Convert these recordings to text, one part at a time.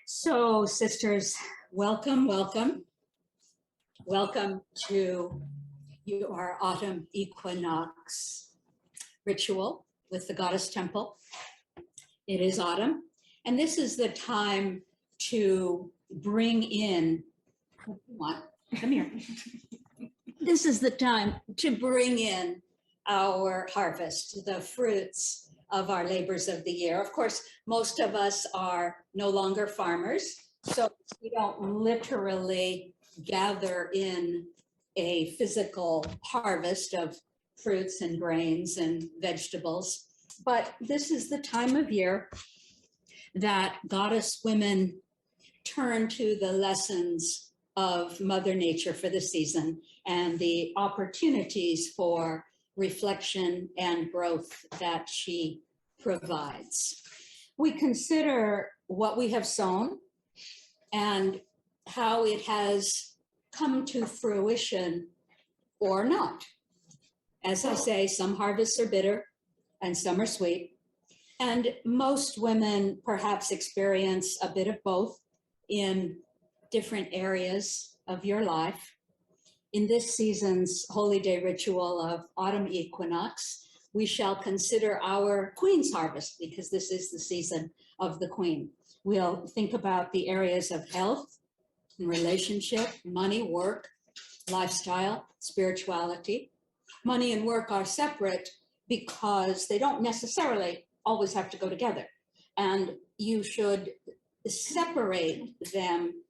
So, sisters, welcome, welcome. Welcome to your Autumn Equinox ritual with the Goddess Temple. It is autumn, and this is the time to bring in, come here. This is the time to bring in our harvest, the fruits of our labors of the year. Of course, most of us are no longer farmers, so we don't literally gather in a physical harvest of fruits and grains and vegetables. But this is the time of year that goddess women turn to the lessons of Mother Nature for the season and the opportunities for reflection and growth that she provides. We consider what we have sown and how it has come to fruition or not. As I say, some harvests are bitter and some are sweet. And most women perhaps experience a bit of both in different areas of your life. In this season's holy day ritual of Autumn Equinox, we shall consider our Queen's harvest, because this is the season of the Queen. We'll think about the areas of health, relationship, money, work, lifestyle, spirituality. Money and work are separate because they don't necessarily always have to go together. And you should separate them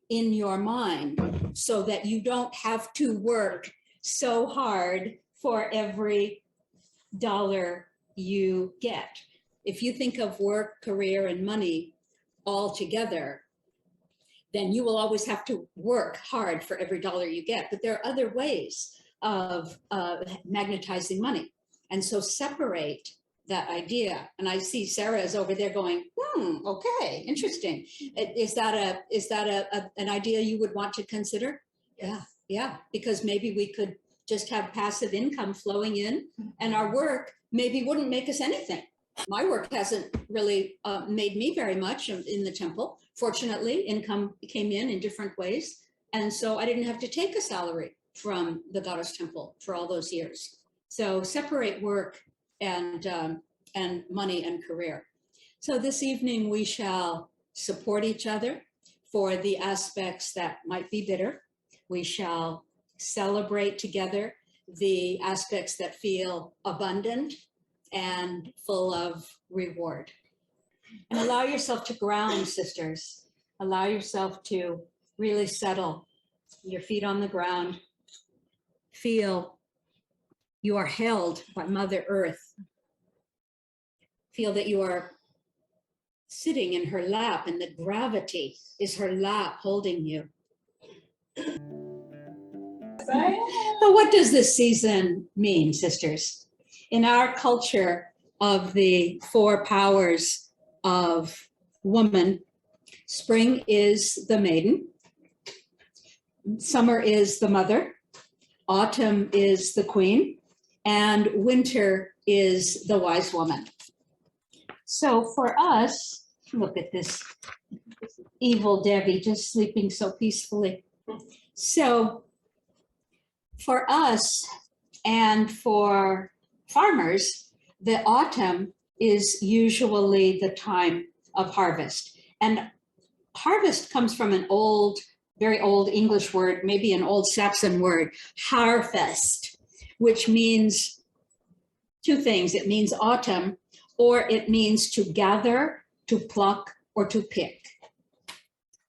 in your mind so that you don't have to work so hard for every dollar you get. If you think of work, career, and money all together, then you will always have to work hard for every dollar you get. But there are other ways of magnetizing money. And so separate that idea. And I see Sarah is over there going, okay, interesting. Is that an idea you would want to consider? Yes. Yeah, because maybe we could just have passive income flowing in, and our work maybe wouldn't make us anything. My work hasn't really made me very much in the temple. Fortunately, income came in different ways. And so I didn't have to take a salary from the Goddess Temple for all those years. So separate work and money and career. So this evening we shall support each other for the aspects that might be bitter. We shall celebrate together the aspects that feel abundant and full of reward. And allow yourself to ground, sisters. Allow yourself to really settle, your feet on the ground. Feel you are held by Mother Earth. Feel that you are sitting in her lap and the gravity is her lap holding you. But what does this season mean, sisters? In our culture of the four powers of woman, spring is the maiden, summer is the mother, autumn is the queen, and winter is the wise woman. So for us, look at this evil Debbie just sleeping so peacefully. So for us and for farmers, the autumn is usually the time of harvest. And harvest comes from an old, very old English word, maybe an old Saxon word, harvest, which means two things. It means autumn, or it means to gather, to pluck, or to pick.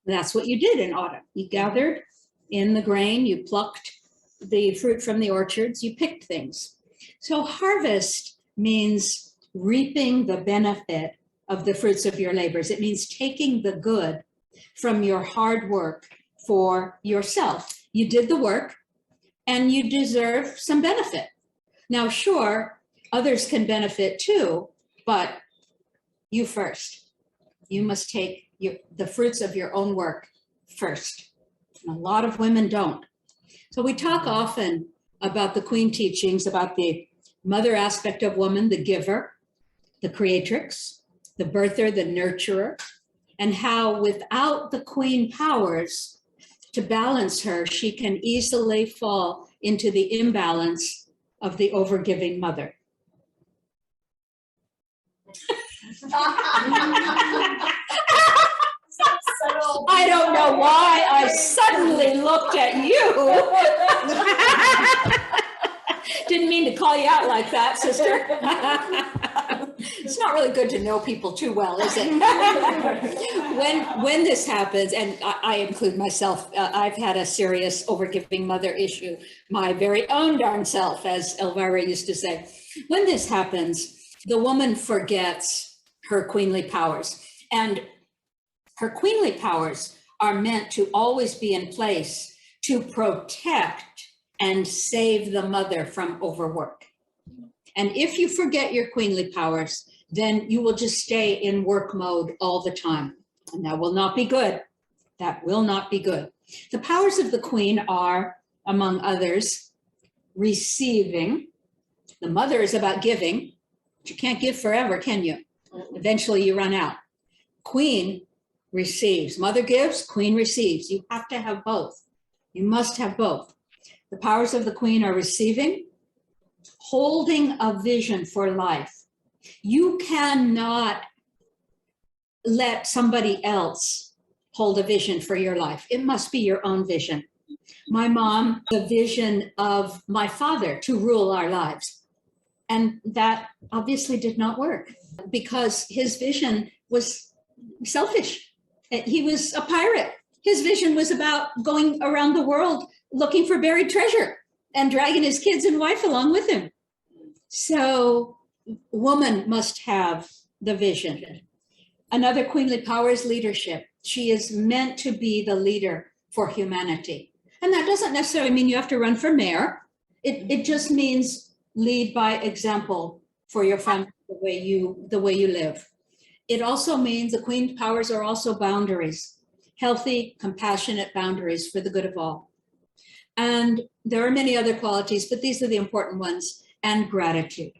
That's what you did in autumn. You gathered in the grain, you plucked the fruit from the orchards, you picked things. So harvest means reaping the benefit of the fruits of your labors. It means taking the good from your hard work for yourself. You did the work and you deserve some benefit. Now, sure, others can benefit too, but you first. You must take the fruits of your own work first. And a lot of women don't. So we talk often about the Queen teachings, about the mother aspect of woman, the giver, the creatrix, the birther, the nurturer, and how without the queen powers to balance her, she can easily fall into the imbalance of the overgiving mother. I don't know why I suddenly looked at you. Didn't mean to call you out like that, sister. It's not really good to know people too well, is it? When this happens, and I include myself, I've had a serious overgiving mother issue, my very own darn self, as Elvira used to say. When this happens, the woman forgets her queenly powers. And her queenly powers are meant to always be in place to protect and save the mother from overwork. And if you forget your queenly powers, then you will just stay in work mode all the time. And that will not be good. That will not be good. The powers of the queen are, among others, receiving. The mother is about giving, but you can't give forever, can you? Eventually you run out. Queen receives. Mother gives, queen receives. You have to have both. You must have both. The powers of the queen are receiving, holding a vision for life. You cannot let somebody else hold a vision for your life. It must be your own vision. My mom, the vision of my father to rule our lives. And that obviously did not work because his vision was selfish. He was a pirate. His vision was about going around the world looking for buried treasure and dragging his kids and wife along with him. So woman must have the vision. Another queenly power is leadership. She is meant to be the leader for humanity. And that doesn't necessarily mean you have to run for mayor. It just means lead by example for your family, the way you live. It also means the queen's powers are also boundaries, healthy, compassionate boundaries for the good of all. And there are many other qualities, but these are the important ones, and gratitude.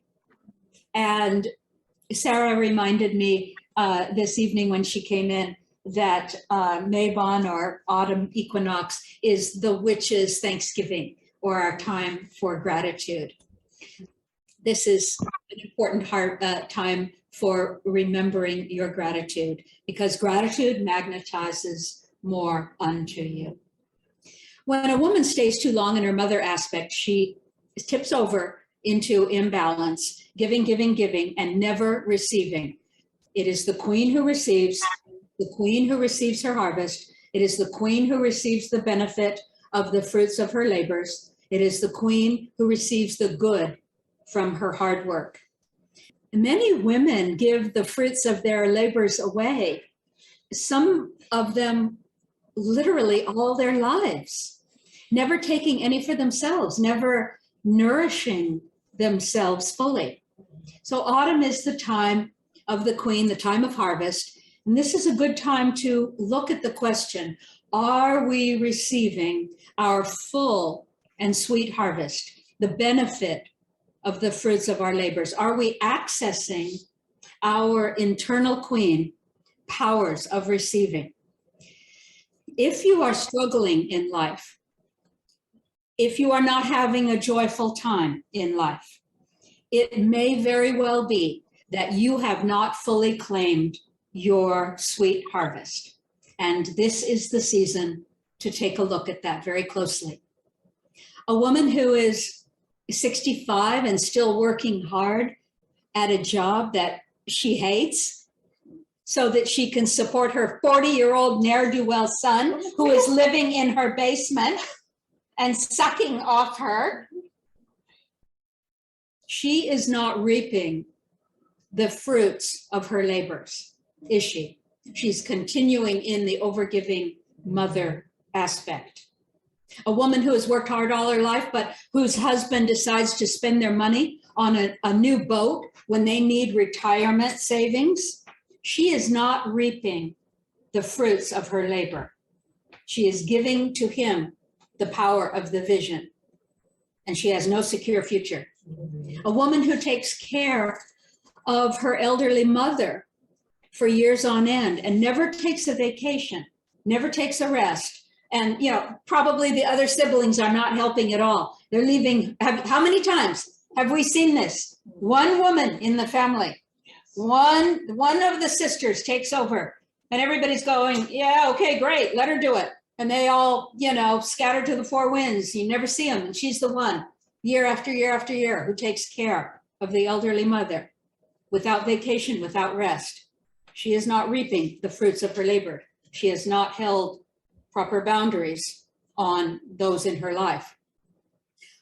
And Sarah reminded me this evening when she came in that Mabon, or Autumn Equinox, is the witches' Thanksgiving, or our time for gratitude. This is an important time for remembering your gratitude, because gratitude magnetizes more unto you. When a woman stays too long in her mother aspect, she tips over into imbalance, giving, giving, giving, and never receiving. It is the queen who receives, the queen who receives her harvest. It is the queen who receives the benefit of the fruits of her labors. It is the queen who receives the good from her hard work. Many women give the fruits of their labors away, some of them literally all their lives, never taking any for themselves, never nourishing themselves fully. So autumn is the time of the queen, the time of harvest. And this is a good time to look at the question, are we receiving our full and sweet harvest, the benefit of the fruits of our labors? Are we accessing our internal queen powers of receiving? If you are struggling in life, if you are not having a joyful time in life, it may very well be that you have not fully claimed your sweet harvest. And this is the season to take a look at that very closely. A woman who is 65 and still working hard at a job that she hates so that she can support her 40-year-old ne'er-do-well son who is living in her basement and sucking off her, she is not reaping the fruits of her labors, is she? She's continuing in the overgiving mother aspect. A woman who has worked hard all her life, but whose husband decides to spend their money on a new boat when they need retirement savings, she is not reaping the fruits of her labor. She is giving to him the power of the vision, and she has no secure future. A woman who takes care of her elderly mother for years on end and never takes a vacation, never takes a rest. And, you know, probably the other siblings are not helping at all. They're leaving. How many times have we seen this? One woman in the family, one of the sisters takes over and everybody's going, yeah, okay, great, let her do it. And they all, you know, scatter to the four winds. You never see them. And she's the one, year after year after year, who takes care of the elderly mother without vacation, without rest. She is not reaping the fruits of her labor. She has not held proper boundaries on those in her life.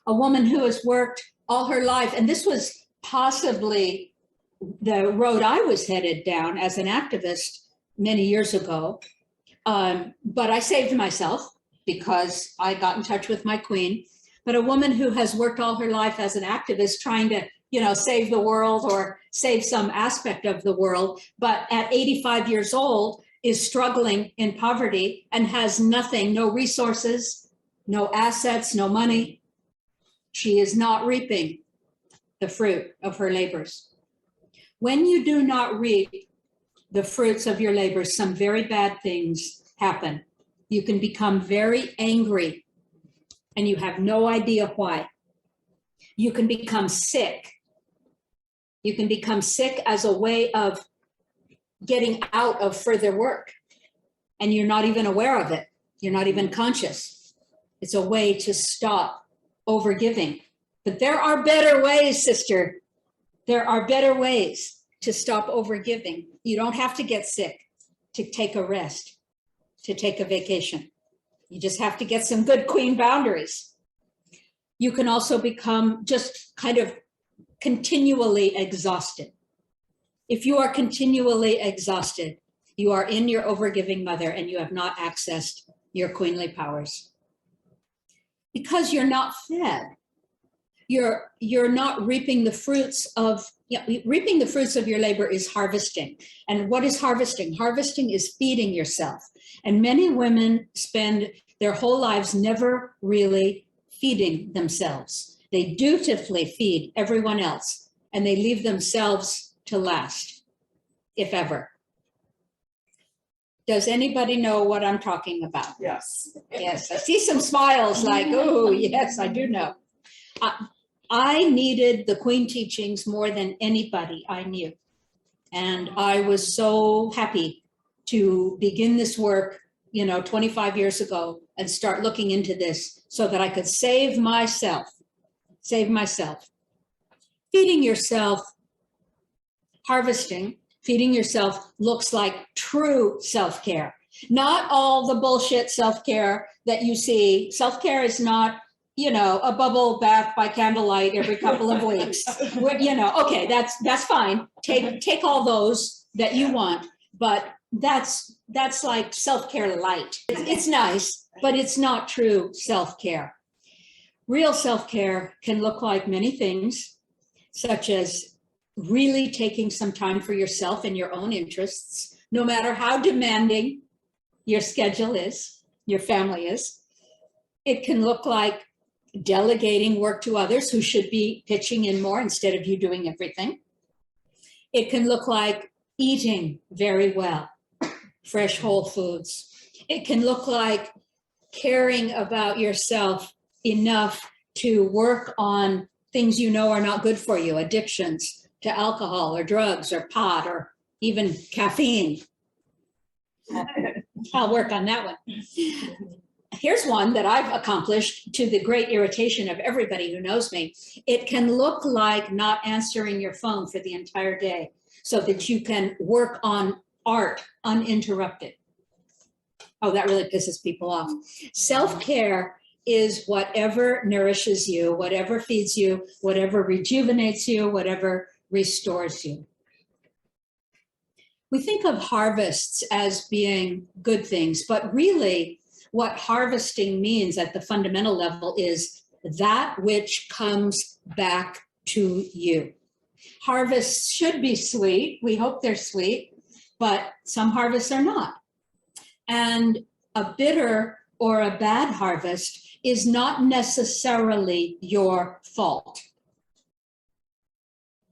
A woman who has worked all her life, and this was possibly the road I was headed down as an activist many years ago. But I saved myself because I got in touch with my queen. But a woman who has worked all her life as an activist trying to, you know, save the world or save some aspect of the world, but at 85 years old is struggling in poverty and has nothing, no resources, no assets, no money. She is not reaping the fruit of her labors. When you do not reap the fruits of your labors, some very bad things happen. You can become very angry and you have no idea why. You can become sick. You can become sick as a way of getting out of further work. And you're not even aware of it. You're not even conscious. It's a way to stop overgiving. But there are better ways, sister. There are better ways to stop overgiving. You don't have to get sick to take a rest, to take a vacation. You just have to get some good queen boundaries. You can also become just kind of continually exhausted. If you are continually exhausted, you are in your overgiving mother and you have not accessed your queenly powers. Because you're not fed. You're not reaping the fruits of, reaping the fruits of your labor is harvesting. And what is harvesting? Harvesting is feeding yourself. And many women spend their whole lives never really feeding themselves. They dutifully feed everyone else and they leave themselves to last, if ever. Does anybody know what I'm talking about? Yes. Yes, I see some smiles like, oh, yes, I do know. I needed the Queen teachings more than anybody I knew. And I was so happy to begin this work, 25 years ago and start looking into this so that I could save myself. Feeding yourself, harvesting, feeding yourself looks like true self-care. Not all the bullshit self-care that you see. Self-care is not, a bubble bath by candlelight every couple of weeks. Okay, that's fine. Take all those that you want, but that's like self-care light. It's nice, but it's not true self-care. Real self-care can look like many things, such as really taking some time for yourself and your own interests, no matter how demanding your schedule is, your family is. It can look like delegating work to others who should be pitching in more instead of you doing everything. It can look like eating very well, fresh whole foods. It can look like caring about yourself enough to work on things you know are not good for you, addictions to alcohol or drugs or pot or even caffeine. I'll work on that one. Here's one that I've accomplished to the great irritation of everybody who knows me. It can look like not answering your phone for the entire day so that you can work on art uninterrupted. Oh, that really pisses people off. Self-care is whatever nourishes you, whatever feeds you, whatever rejuvenates you, whatever restores you. We think of harvests as being good things, but really what harvesting means at the fundamental level is that which comes back to you. Harvests should be sweet. We hope they're sweet, but some harvests are not. And a bitter or a bad harvest is not necessarily your fault.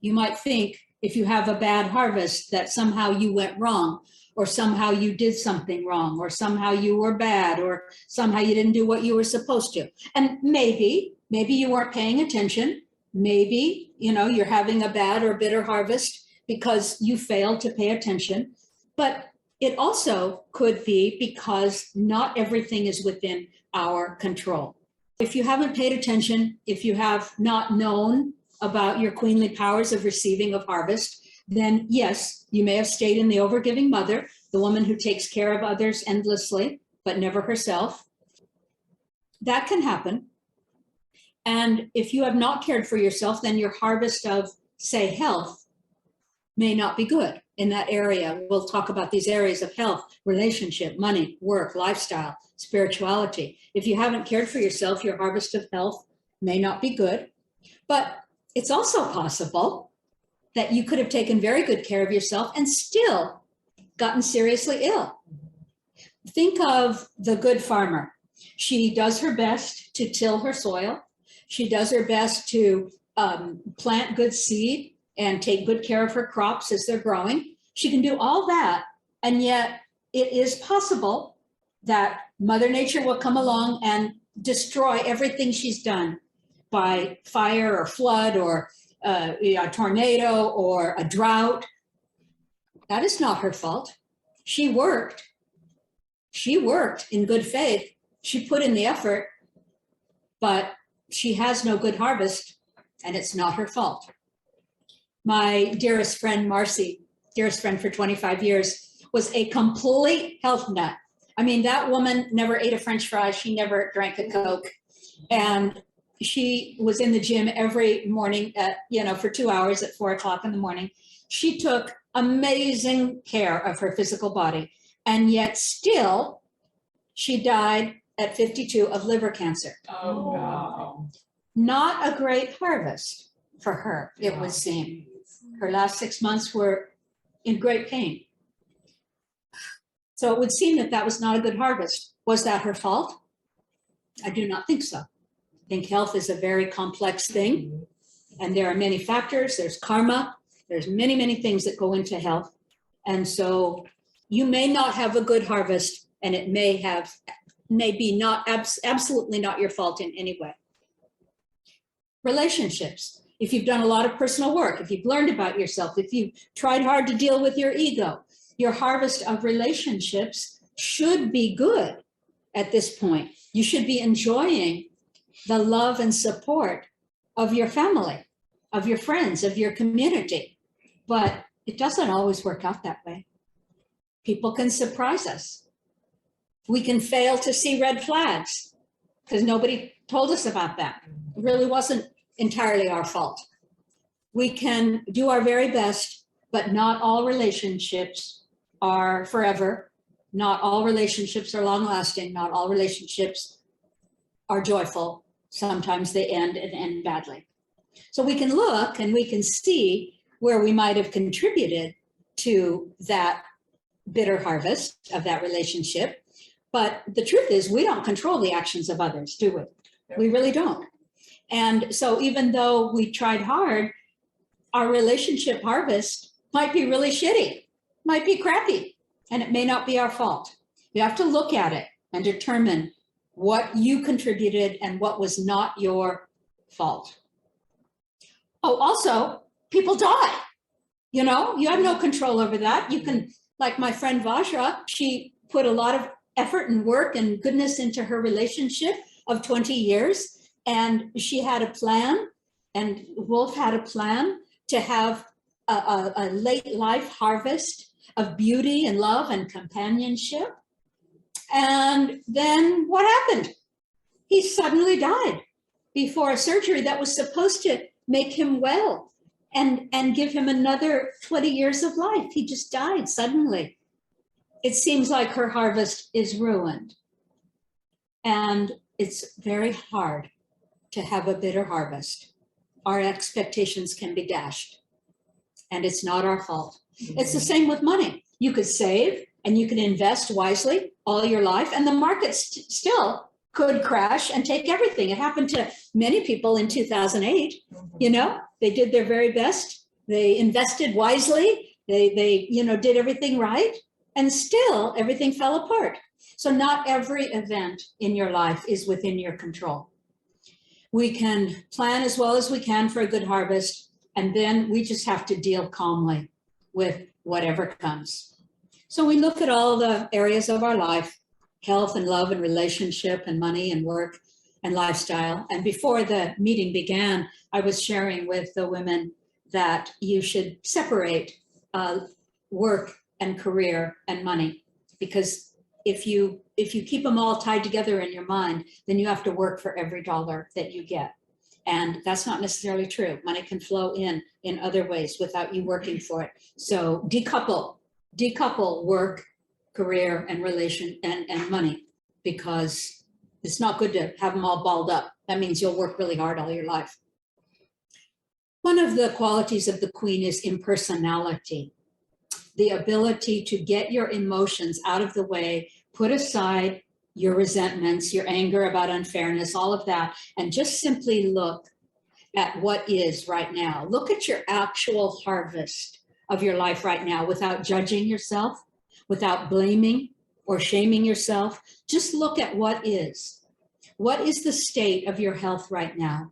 You might think, if you have a bad harvest, that somehow you went wrong, or somehow you did something wrong, or somehow you were bad, or somehow you didn't do what you were supposed to. And maybe you weren't paying attention. Maybe, you're having a bad or bitter harvest because you failed to pay attention. But it also could be because not everything is within our control. If you haven't paid attention, if you have not known about your queenly powers of receiving of harvest, then yes, you may have stayed in the overgiving mother, the woman who takes care of others endlessly, but never herself. That can happen. And if you have not cared for yourself, then your harvest of, say, health may not be good in that area. We'll talk about these areas of health, relationship, money, work, lifestyle, spirituality. If you haven't cared for yourself, your harvest of health may not be good. But it's also possible that you could have taken very good care of yourself and still gotten seriously ill. Think of the good farmer. She does her best to till her soil. She does her best to plant good seed and take good care of her crops as they're growing. She can do all that, and yet it is possible that Mother Nature will come along and destroy everything she's done by fire or flood or a tornado or a drought. That is not her fault. She worked in good faith. She put in the effort, but she has no good harvest, and it's not her fault. My dearest friend, Marcy, dearest friend for 25 years, was a complete health nut. I mean, that woman never ate a French fry. She never drank a Coke. And she was in the gym every morning for 2 hours at 4 o'clock in the morning. She took amazing care of her physical body. And yet still, she died at 52 of liver cancer. Oh, no. Not a great harvest for her, it would seem. Her last 6 months were in great pain. So it would seem that was not a good harvest. Was that her fault? I do not think so. I think health is a very complex thing, and there are many factors. There's karma. There's many, many things that go into health. And so you may not have a good harvest, and it may be not absolutely not your fault in any way. Relationships. If you've done a lot of personal work, if you've learned about yourself, if you've tried hard to deal with your ego, your harvest of relationships should be good at this point. You should be enjoying the love and support of your family, of your friends, of your community. But it doesn't always work out that way. People can surprise us. We can fail to see red flags because nobody told us about that. It really wasn't entirely our fault. We can do our very best, but not all relationships are forever. Not all relationships are long lasting. Not all relationships are joyful. Sometimes they end and end badly. So we can look and we can see where we might have contributed to that bitter harvest of that relationship. But the truth is, we don't control the actions of others, do we? We really don't. And so even though we tried hard, our relationship harvest might be really shitty, might be crappy, and it may not be our fault. You have to look at it and determine what you contributed and what was not your fault. Oh, also, people die. You have no control over that. You can, like my friend Vajra, she put a lot of effort and work and goodness into her relationship of 20 years. And she had a plan, and Wolf had a plan to have a late life harvest of beauty and love and companionship. And then what happened? He suddenly died before a surgery that was supposed to make him well and give him another 20 years of life. He just died suddenly. It seems like her harvest is ruined. And it's very hard to have a bitter harvest. Our expectations can be dashed, and it's not our fault. It's the same with money. You could save and you can invest wisely all your life, and the market still could crash and take everything. It happened to many people in 2008. They did their very best. They invested wisely. They did everything right, and still everything fell apart. So not every event in your life is within your control. We can plan as well as we can for a good harvest, and then we just have to deal calmly with whatever comes. So we look at all the areas of our life, health and love and relationship and money and work and lifestyle. And before the meeting began, I was sharing with the women that you should separate work and career and money, because if you keep them all tied together in your mind, then you have to work for every dollar that you get. And that's not necessarily true. Money can flow in other ways without you working for it. So decouple work, career, and relation and money, because it's not good to have them all balled up. That means you'll work really hard all your life. One of the qualities of the Queen is impersonality, the ability to get your emotions out of the way, put aside your resentments, your anger about unfairness, all of that, and just simply look at what is right now. Look at your actual harvest of your life right now without judging yourself, without blaming or shaming yourself. Just look at what is. What is the state of your health right now?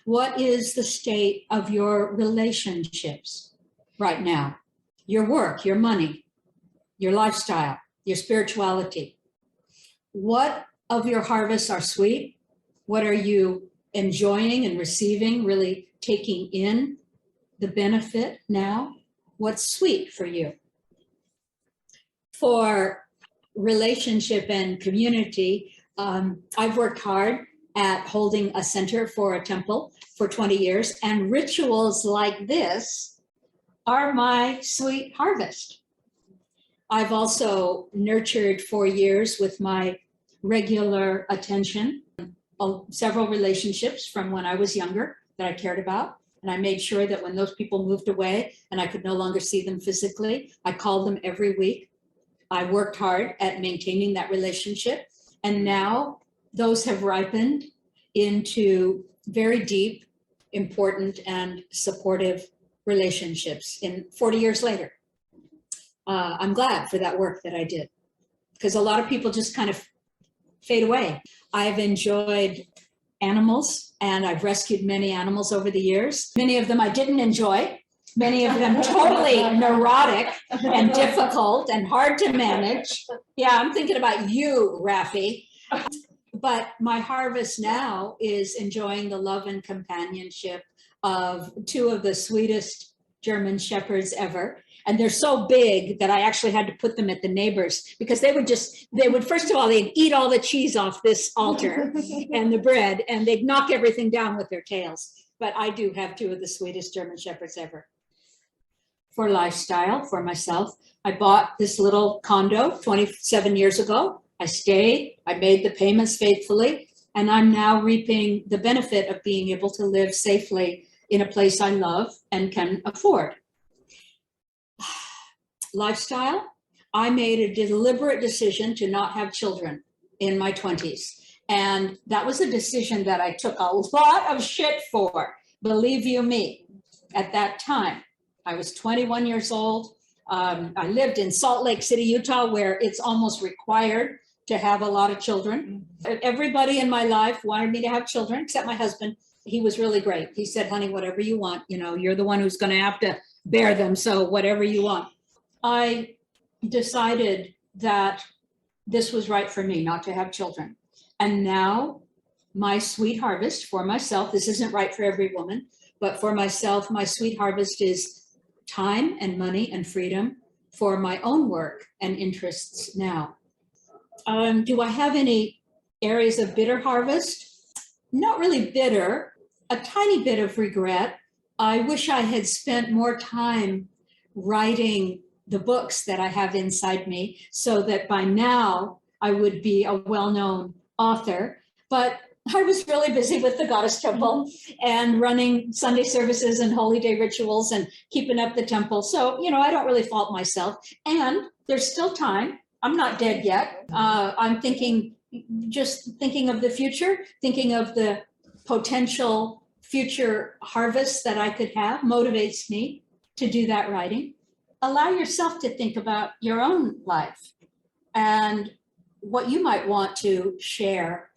What is the state of your relationships right now? Your work, your money, your lifestyle, your spirituality. What of your harvests are sweet? What are you enjoying and receiving, really taking in the benefit now? What's sweet for you? For relationship and community, I've worked hard at holding a center for a temple for 20 years, and rituals like this are my sweet harvest. I've also nurtured for years with my regular attention several relationships from when I was younger that I cared about. And I made sure that when those people moved away and I could no longer see them physically, I called them every week. I worked hard at maintaining that relationship. And now those have ripened into very deep, important, and supportive relationships in 40 years later. I'm glad for that work that I did, because a lot of people just kind of fade away. I've enjoyed animals, and I've rescued many animals over the years. Many of them I didn't enjoy, many of them totally neurotic and difficult and hard to manage. Yeah, I'm thinking about you, Raffi. But my harvest now is enjoying the love and companionship of two of the sweetest German shepherds ever. And they're so big that I actually had to put them at the neighbors, because they would, first of all, they'd eat all the cheese off this altar and the bread, and they'd knock everything down with their tails. But I do have two of the sweetest German shepherds ever. For lifestyle, for myself, I bought this little condo 27 years ago. I stayed, I made the payments faithfully, and I'm now reaping the benefit of being able to live safely in a place I love and can afford. Lifestyle, I made a deliberate decision to not have children in my 20s. And that was a decision that I took a lot of shit for, believe you me, at that time. I was 21 years old. I lived in Salt Lake City, Utah, where it's almost required to have a lot of children. Everybody in my life wanted me to have children, except my husband. He was really great. He said, honey, whatever you want, you're the one who's going to have to bear them. So whatever you want. I decided that this was right for me, not to have children. And now my sweet harvest for myself, this isn't right for every woman, but for myself, my sweet harvest is time and money and freedom for my own work and interests now. Do I have any areas of bitter harvest? Not really bitter, a tiny bit of regret. I wish I had spent more time writing the books that I have inside me, so that by now I would be a well-known author. But I was really busy with the Goddess Temple and running Sunday services and holy day rituals and keeping up the temple. So, I don't really fault myself. And there's still time. I'm not dead yet. I'm just thinking of the future, thinking of the potential future harvests that I could have motivates me. to do that writing, allow yourself to think about your own life and what you might want to share.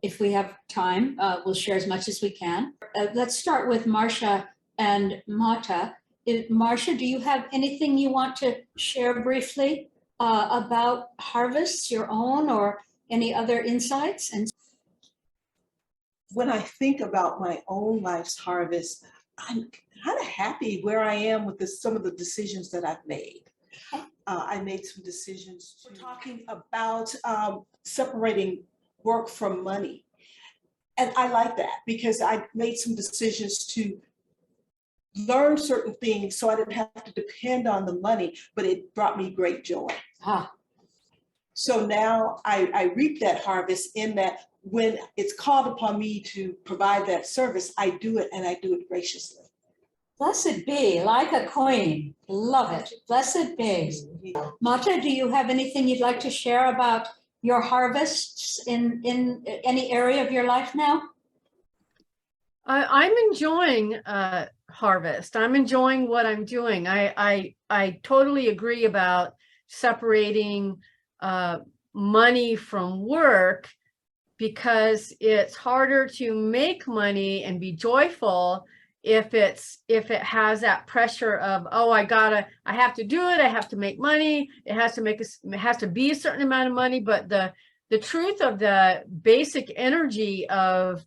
If we have time, we'll share as much as we can. Let's start with Marcia and Mata. Marcia, do you have anything you want to share briefly about harvests, your own, or any other insights? And when I think about my own life's harvest, I'm kind of happy where I am with some of the decisions that I've made. I made some decisions. We're talking about separating work from money. And I like that because I made some decisions to learn certain things so I didn't have to depend on the money, but it brought me great joy. So now I reap that harvest in that when it's called upon me to provide that service, I do it, and I do it graciously. Blessed be, like a queen. Love it. Blessed be. Mata, do you have anything you'd like to share about your harvests in any area of your life now? I'm enjoying harvest. I'm enjoying what I'm doing. I totally agree about separating money from work, because it's harder to make money and be joyful if it has that pressure of, oh, I have to do it, I have to make money, it has to be a certain amount of money. But the truth of the basic energy of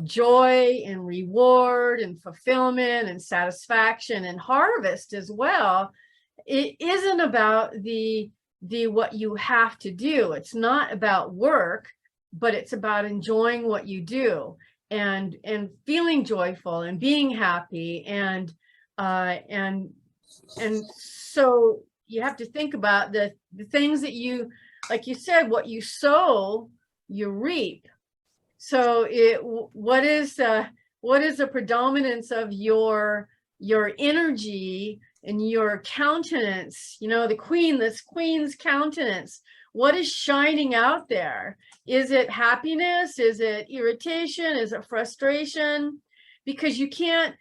joy and reward and fulfillment and satisfaction and harvest as well, it isn't about the what you have to do. It's not about work, but it's about enjoying what you do and feeling joyful and being happy, and so you have to think about the things that you, like you said, what you sow, you reap. So what is the predominance of your energy and your countenance? You know, this queen's countenance, what is shining out there? Is it happiness? Is it irritation? Is it frustration? Because you can't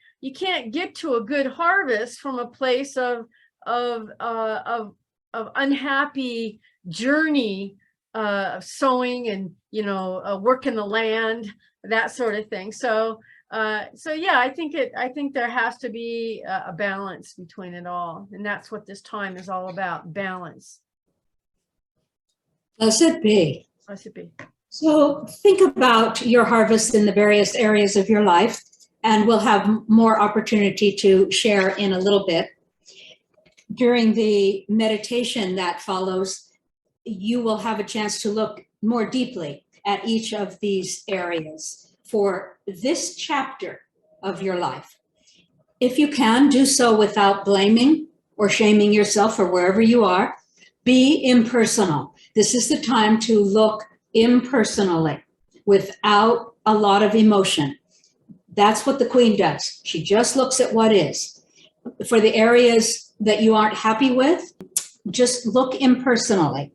get to a good harvest from a place of unhappy journey of sowing and working the land, that sort of thing. So yeah, I think there has to be a balance between it all, and that's what this time is all about: balance. Blessed be. Blessed be. So think about your harvest in the various areas of your life, and we'll have more opportunity to share in a little bit. During the meditation that follows, you will have a chance to look more deeply at each of these areas for this chapter of your life. If you can, do so without blaming or shaming yourself or wherever you are. Be impersonal. This is the time to look impersonally, without a lot of emotion. That's what the queen does. She just looks at what is. For the areas that you aren't happy with, just look impersonally.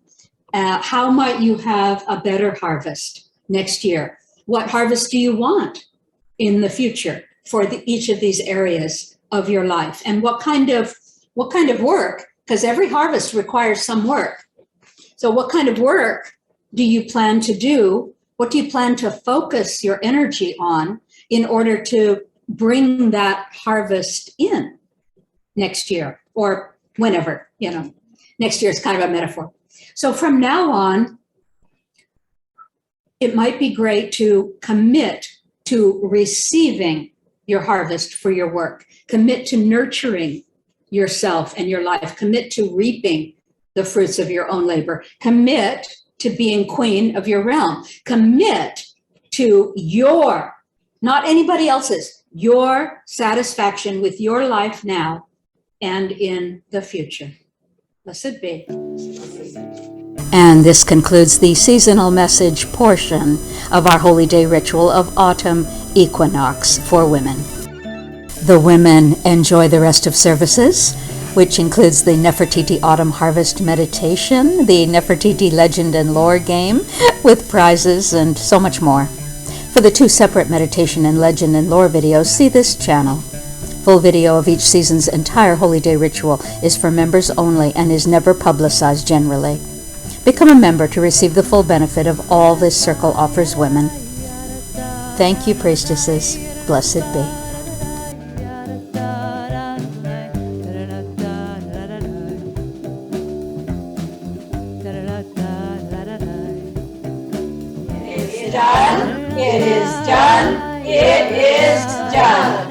How might you have a better harvest next year? What harvest do you want in the future for each of these areas of your life? And what kind of work? Because every harvest requires some work. So what kind of work do you plan to do? What do you plan to focus your energy on in order to bring that harvest in next year or whenever? Next year is kind of a metaphor. So from now on, it might be great to commit to receiving your harvest for your work. Commit to nurturing yourself and your life. Commit to reaping the fruits of your own labor. Commit to being queen of your realm. Commit to your, not anybody else's, your satisfaction with your life now and in the future. Blessed be. And this concludes the seasonal message portion of our Holy Day ritual of Autumn Equinox for women. The women enjoy the rest of services, which includes the Nefertiti Autumn Harvest Meditation, the Nefertiti Legend and Lore game with prizes, and so much more. For the two separate meditation and legend and lore videos, see this channel. Full video of each season's entire Holy Day ritual is for members only and is never publicized generally. Become a member to receive the full benefit of all this circle offers women. Thank you, priestesses. Blessed be. It is done. It is done.